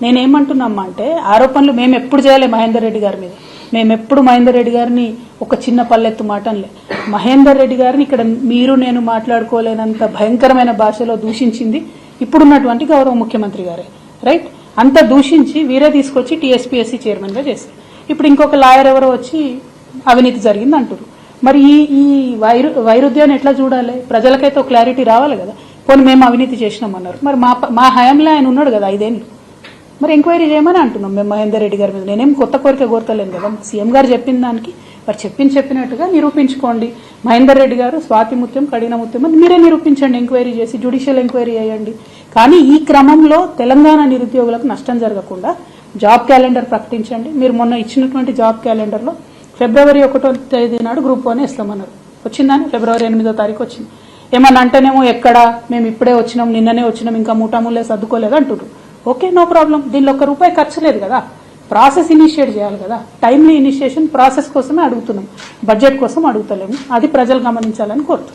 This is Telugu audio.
నేనేమంటున్నామా అంటే ఆరోపణలు మేము ఎప్పుడు చేయాలి మహేందర్ రెడ్డి గారి మీద, మేము ఎప్పుడు మహేందర్ రెడ్డి గారిని ఒక చిన్న పల్లెత్తు మాటలే, మహేందర్ రెడ్డి గారిని ఇక్కడ మీరు నేను మాట్లాడుకోలేనంత భయంకరమైన భాషలో దూషించింది ఇప్పుడున్నటువంటి గౌరవ ముఖ్యమంత్రి గారే, రైట్? అంత దూషించి వీరే తీసుకొచ్చి టీఎస్పీఎస్సీ చైర్మన్ గా చేశారు. ఇప్పుడు ఇంకొక లాయర్ ఎవరో వచ్చి అవినీతి జరిగింది అంటారు. మరి ఈ వైరుధ్యాన్ని ఎట్లా చూడాలి? ప్రజలకైతే ఒక క్లారిటీ రావాలి కదా. పోనీ మేము అవినీతి చేసినామన్నారు, మరి మా హయాంలో ఆయన ఉన్నాడు కదా 5 ఏళ్ళు, మరి ఎంక్వైరీ చేయమని అంటున్నాం మేము మహేందర్ రెడ్డి గారి మీద. నేనేం కొత్త కోరిక కోరతలేను కదా. సీఎం గారు చెప్పిన దానికి వారు చెప్పినట్టుగా నిరూపించుకోండి. మహేందర్ రెడ్డి గారు స్వాతి ముత్యం కడిన ముత్యం అని మీరే నిరూపించండి, ఎంక్వైరీ చేసి జ్యుడిషియల్ ఎంక్వైరీ చేయండి. కానీ ఈ క్రమంలో తెలంగాణ నిరుద్యోగులకు నష్టం జరగకుండా జాబ్ క్యాలెండర్ ప్రకటించండి. మీరు మొన్న ఇచ్చినటువంటి జాబ్ క్యాలెండర్లో ఫిబ్రవరి 1వ తేదీ నాడు గ్రూప్ 1 ఇస్తామన్నారు. వచ్చిందని ఫిబ్రవరి 8వ తారీఖు వచ్చింది. ఏమన్నా అంటేనేమో ఎక్కడ మేము ఇప్పుడే వచ్చినాం, నిన్ననే వచ్చినాం, ఇంకా మూటాముల్లే సర్దుకోలేదు అంటున్నారు. Okay, no problem. దీనిలో ₹1 ఖర్చు లేదు కదా. ప్రాసెస్ ఇనిషియేట్ చేయాలి కదా. టైమ్లీ ఇనిషియేషన్ ప్రాసెస్ కోసమే అడుగుతున్నాం, బడ్జెట్ కోసం అడుగుతలేము. అది ప్రజలు గమనించాలని కోరుతున్నాం.